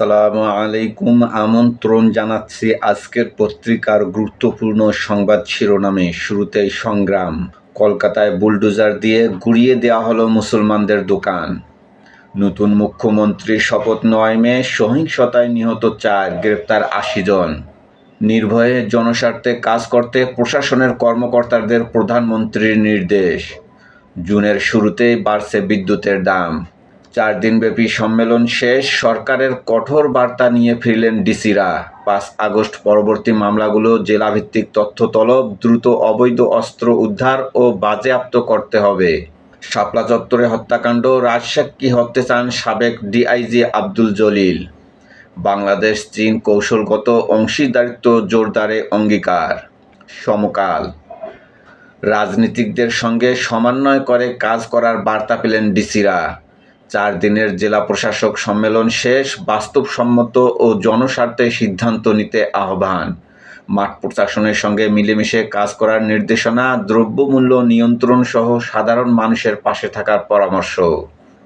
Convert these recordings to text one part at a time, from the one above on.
আসসালামু আলাইকুম। আমন্ত্রণ জানাচ্ছি আজকের পত্রিকার গুরুত্বপূর্ণ সংবাদ শিরোনামে। শুরুতেই সংগ্রাম। কলকাতায় বুলডোজার দিয়ে গুড়িয়ে দেওয়া হলো মুসলমানদের দোকান। নতুন মুখ্যমন্ত্রীর শপথ ৯ মে। সহিংসতায় নিহত ৪, গ্রেপ্তার ৮০ জন। নির্ভয়ে জনস্বার্থে কাজ করতে প্রশাসনের কর্মকর্তাদের প্রধানমন্ত্রীর নির্দেশ। জুনের শুরুতেই বাড়ছে বিদ্যুতের দাম। ৪ দিনব্যাপী সম্মেলন শেষ। সরকারের কঠোর বার্তা নিয়ে ফিরলেন ডিসিরা। ৫ আগস্ট পরবর্তী মামলাগুলো জেলাভিত্তিক তথ্য তলব, দ্রুত অবৈধ অস্ত্র উদ্ধার ও বাজেয়াপ্ত করতে হবে। শাপলা চত্বরে হত্যাকাণ্ড, রাজসাক্ষী হতে চান সাবেক ডিআইজি আব্দুল জলিল। বাংলাদেশ চীন কৌশলগত অংশীদারিত্ব জোরদারে অঙ্গীকার। সমকাল। রাজনীতিকদের সঙ্গে সমন্বয় করে কাজ করার বার্তা পেলেন ডিসিরা। ৪ দিনের জেলা প্রশাসক সম্মেলন শেষ। বাস্তবসম্মত ও জনস্বার্থে সিদ্ধান্ত নিতে আহ্বান। মাঠ প্রশাসনের সঙ্গে মিলেমিশে কাজ করার নির্দেশনা। দ্রব্যমূল্য নিয়ন্ত্রণ সহ সাধারণ মানুষের পাশে থাকার পরামর্শ।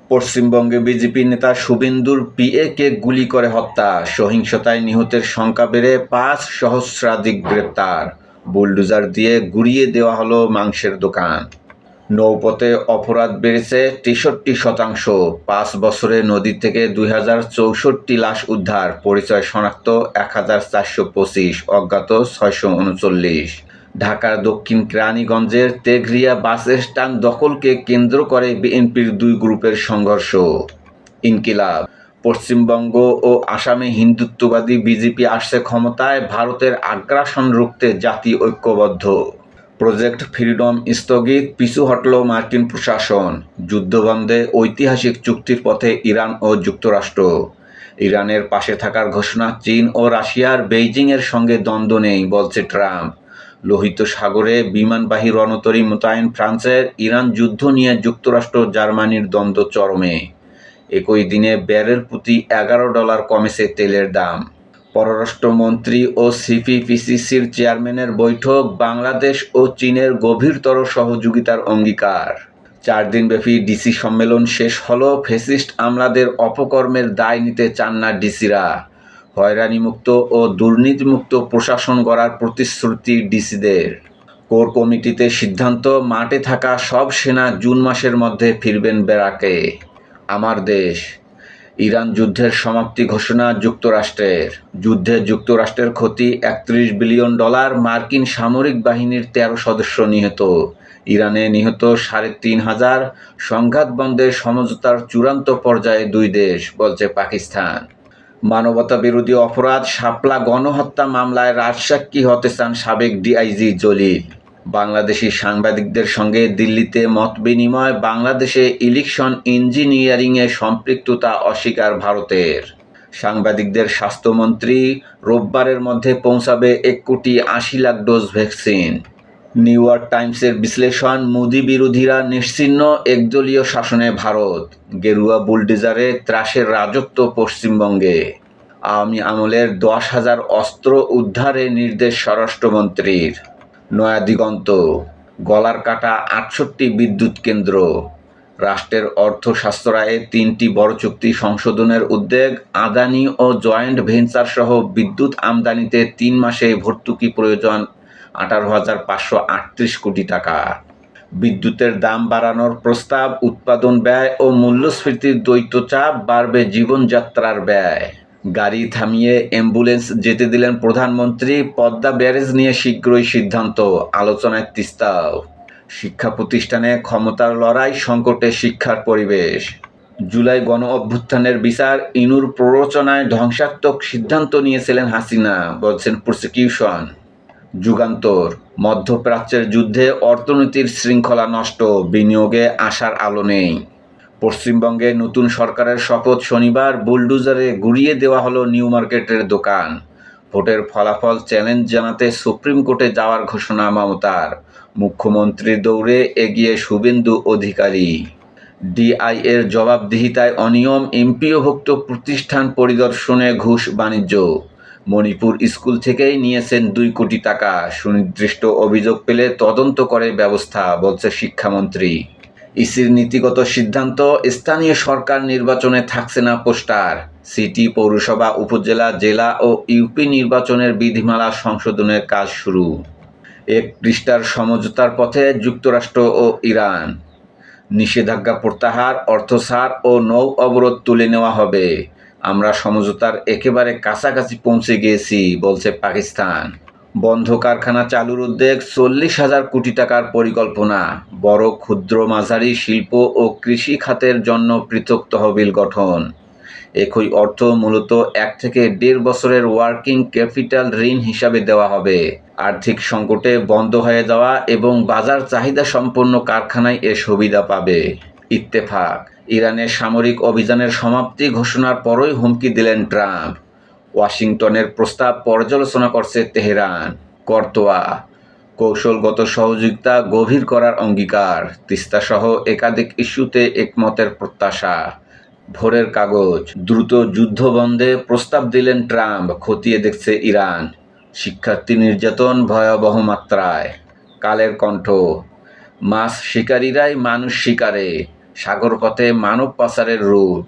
পশ্চিমবঙ্গে বিজেপি নেতা শুভেন্দুর পিএকে গুলি করে হত্যা। সহিংসতায় নিহতের সংখ্যা বেড়ে ৫ সহস্রাধিক গ্রেপ্তার। বুলডোজার দিয়ে গুড়িয়ে দেওয়া হলো মাংসের দোকান। নৌপথে অপরাধ বেড়েছে ৬৩%। ৫ বছরে নদী থেকে ২০৬৪ লাশ উদ্ধার। পরিচয় শনাক্ত ১,৪২৫, অজ্ঞাত ৬৩৯। ঢাকার দক্ষিণ কেরানীগঞ্জের তেঘরিয়া বাস স্ট্যান্ড দখলকে কেন্দ্র করে বিএনপির ২ গ্রুপের সংঘর্ষ। ইনকিলাব। পশ্চিমবঙ্গ ও আসামে হিন্দুত্ববাদী বিজেপি আসছে ক্ষমতায়। ভারতের আগ্রাসন রুখতে জাতি ঐক্যবদ্ধ। প্রজেক্ট ফ্রিডম স্থগিত, পিছু হটল মার্কিন প্রশাসন। যুদ্ধবন্ধে ঐতিহাসিক চুক্তির পথে ইরান ও যুক্তরাষ্ট্র। ইরানের পাশে থাকার ঘোষণা চীন ও রাশিয়ার। বেইজিংয়ের সঙ্গে দ্বন্দ্ব নেই, বলছে ট্রাম্প। লোহিত সাগরে বিমানবাহী রণতরী মোতায়েন ফ্রান্সের। ইরান যুদ্ধ নিয়ে যুক্তরাষ্ট্র জার্মানির দ্বন্দ্ব চরমে। একই দিনে ব্যারেল প্রতি $11 কমেছে তেলের দাম। পররাষ্ট্রমন্ত্রী ও সিপিপিসিসির চেয়ারম্যানের বৈঠক। বাংলাদেশ ও চীনের গভীরতর সহযোগিতার অঙ্গীকার। ৪ দিনব্যাপী ডিসি সম্মেলন শেষ হলো। ফ্যাসিস্ট আমলাদের অপকর্মের দায় নিতে চান না ডিসিরা। হয়রানিমুক্ত ও দুর্নীতিমুক্ত প্রশাসন গড়ার প্রতিশ্রুতি ডিসিদের। কোর কমিটিতে সিদ্ধান্ত, মাঠে থাকা সব সেনা জুন মাসের মধ্যে ফিরবেন ব্যারাকে। আমার দেশ। ইরান যুদ্ধের সমাপ্তি ঘোষণা যুক্তরাষ্ট্রের। যুদ্ধে যুক্তরাষ্ট্রের ক্ষতি $৩১ বিলিয়ন। মার্কিন সামরিক বাহিনীর ১৩ সদস্য নিহত। ইরানে নিহত ৩৫০০। সংঘাত বন্ধে সমঝোতার চূড়ান্ত পর্যায়ে ২ দেশ, বলছে পাকিস্তান। মানবতা বিরোধী অপরাধ। শাপলা গণহত্যা মামলায় রাজসাক্ষী হতে চান সাবেক ডিআইজি জলিল। বাংলাদেশি সাংবাদিকদের সঙ্গে দিল্লিতে মতবিনিময়। বাংলাদেশে ইলেকশন ইঞ্জিনিয়ারিংয়ে সম্পৃক্ততা অস্বীকার ভারতের। সাংবাদিকদের স্বাস্থ্যমন্ত্রী। রোববারের মধ্যে পৌঁছাবে ১,৮০,০০,০০০ ডোজ ভ্যাকসিন। নিউ ইয়র্ক টাইমসের বিশ্লেষণ, মোদি বিরোধীরা নিশ্চিহ্ন, একদলীয় শাসনে ভারত। গেরুয়া বুলডোজারে ত্রাসের রাজত্ব পশ্চিমবঙ্গে। আওয়ামী আমলের ১০,০০০ অস্ত্র উদ্ধারে নির্দেশ স্বরাষ্ট্রমন্ত্রীর। নয়া দিগন্ত। গলার কাটা ৬৮ বিদ্যুৎ কেন্দ্র। রাষ্ট্রের অর্থ সাশ্রয়ে ৩টি বড় চুক্তি সংশোধনের উদ্যোগ। আদানি ও জয়েন্ট ভেঞ্চার সহ বিদ্যুৎ আমদানিতে ৩ মাসে ভর্তুকি প্রয়োজন ১৮,৫৩৮ কোটি টাকা। বিদ্যুতের দাম বাড়ানোর প্রস্তাব। উৎপাদন ব্যয় ও মূল্যস্ফীতির দ্বৈত চাপ, বাড়বে জীবনযাত্রার ব্যয়। গাড়ি থামিয়ে অ্যাম্বুলেন্স যেতে দিলেন প্রধানমন্ত্রী। পদ্মা ব্যারেজ নিয়ে শীঘ্রই সিদ্ধান্ত, আলোচনায় তিস্তাও। শিক্ষা প্রতিষ্ঠানে ক্ষমতার লড়াই, সংকটে শিক্ষার পরিবেশ। জুলাই গণ অভ্যুত্থানের বিচার। ইনুর প্ররোচনায় ধ্বংসাত্মক সিদ্ধান্ত নিয়েছিলেন হাসিনা, বলছেন প্রসিকিউশন। যুগান্তর। মধ্যপ্রাচ্যের যুদ্ধে অর্থনীতির শৃঙ্খলা নষ্ট, বিনিয়োগে আশার আলো নেই। পশ্চিমবঙ্গে নতুন সরকারের শপথ শনিবার। বুলডোজারে গুড়িয়ে দেওয়া হলো নিউ মার্কেটের দোকান। ভোটের ফলাফল চ্যালেঞ্জ জানাতে সুপ্রিম কোর্টে যাওয়ার ঘোষণা মমতার। মুখ্যমন্ত্রীর দৌড়ে এগিয়ে শুভেন্দু অধিকারী। ডিআইএর জবাবদিহিতায় অনিয়ম। এমপিওভুক্ত প্রতিষ্ঠান পরিদর্শনে ঘুষ বাণিজ্য। মণিপুর স্কুল থেকেই নিয়েছেন ২ কোটি টাকা। সুনির্দিষ্ট অভিযোগ পেলে তদন্ত করে ব্যবস্থা, বলছে শিক্ষামন্ত্রী। ইসির নীতিগত সিদ্ধান্ত, স্থানীয় সরকার নির্বাচনে থাকছে না পোস্টার। সিটি, পৌরসভা, উপজেলা, জেলা ও ইউপি নির্বাচনের বিধিমালা সংশোধনের কাজ শুরু। 1 পৃষ্ঠার সমঝোতার পথে যুক্তরাষ্ট্র ও ইরান। নিষেধাজ্ঞা প্রত্যাহার, অর্থ ছাড় ও নৌ অবরোধ তুলে নেওয়া হবে। আমরা সমঝোতার একেবারে কাছাকাছি পৌঁছে গিয়েছি, বলছে পাকিস্তান। বন্ধ কারখানা চালুর উদ্যোগ, 40,000 কোটি টাকার পরিকল্পনা। বড়, ক্ষুদ্র, মাঝারি শিল্প ও কৃষি খাতের জন্য পৃথক তহবিল গঠন। একই অর্থ মূলত 1 থেকে 1.5 বছরের ওয়ার্কিং ক্যাপিটাল ঋণ হিসাবে দেওয়া হবে। আর্থিক সংকটে বন্ধ হয়ে যাওয়া এবং বাজার চাহিদা সম্পন্ন কারখানায় এ সুবিধা পাবে। ইত্তেফাক, ইরানের সামরিক অভিযানের সমাপ্তি ঘোষণার পরই হুমকি দিলেন ট্রাম্প। ওয়াশিংটনের প্রস্তাব পর্যালোচনা করছে তেহরান। করতোয়া, কৌশলগত সহযোগিতা গভীর করার অঙ্গীকার। তিস্তাসহ একাধিক ইস্যুতে একমতের প্রত্যাশা। ভোরের কাগজ, দ্রুত যুদ্ধ বন্ধে প্রস্তাব দিলেন ট্রাম্প, খতিয়ে দেখছে ইরান। শিক্ষার্থী নির্যাতন ভয়াবহ মাত্রায়। কালের কণ্ঠ, মাছ শিকারীরাই মানুষ শিকারে, সাগরপথে মানব পাচারের রুট।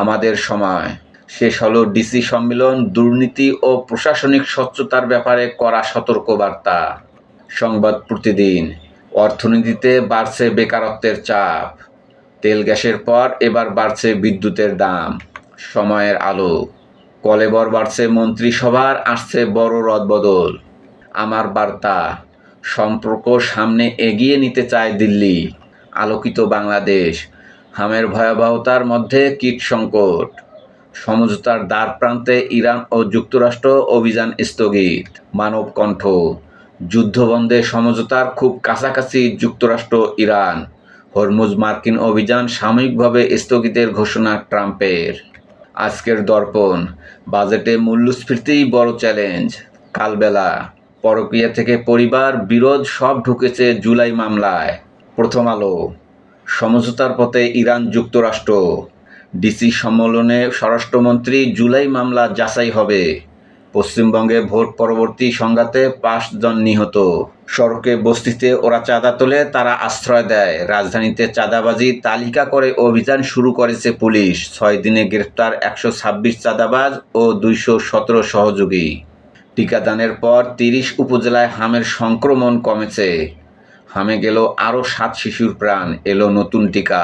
আমাদের সময়, শেষ হলো ডিসি সম্মেলন, দুর্নীতি ও প্রশাসনিক স্বচ্ছতার ব্যাপারে কড়া সতর্কবার্তা। সংবাদ প্রতিদিন, অর্থনীতিতে বাড়ছে বেকারত্বের চাপ। তেল গ্যাসের পর এবার বাড়ছে বিদ্যুতের দাম। সময়ের আলো, কলেবর বাড়ছে মন্ত্রিসভার, আসছে বড় রদবদল। আমার বার্তা, সম্পর্ক সামনে এগিয়ে নিতে চায় দিল্লি। আলোকিত বাংলাদেশ, হামের ভয়াবহতার মধ্যে কীট সংকট। সমঝোতার দ্বার প্রান্তে ইরান ও যুক্তরাষ্ট্র, অভিযান স্থগিত। মানব কণ্ঠ, যুদ্ধবন্ধে সমঝোতার খুব কাছাকাছি যুক্তরাষ্ট্র, ইরান। হরমুজ মার্কিন অভিযান সাময়িকভাবে স্থগিতের ঘোষণা ট্রাম্পের। আজকের দর্পণ, বাজেটে মূল্যস্ফীতিই বড় চ্যালেঞ্জ। কালবেলা, পরকীয়া থেকে পরিবার, বিরোধ সব ঢুকেছে জুলাই মামলায়। প্রথম আলো, সমঝোতার পথে ইরান যুক্তরাষ্ট্র। ডিসি সম্মেলনে স্বরাষ্ট্রমন্ত্রী, জুলাই মামলা যাচাই হবে। পশ্চিমবঙ্গে ভোট পরবর্তী সংঘাতে 5 জন নিহত। সড়কে বস্তিতে ওরা চাঁদা তোলে, তারা আশ্রয় দেয়। রাজধানীতে চাঁদাবাজি তালিকা করে অভিযান শুরু করেছে পুলিশ। 6 দিনে গ্রেফতার 126 চাঁদাবাজ ও 217 সহযোগী। টিকাদানের পর 30 উপজেলায় হামের সংক্রমণ কমেছে। হামে গেল আরও 7 শিশুর প্রাণ, এলো নতুন টিকা।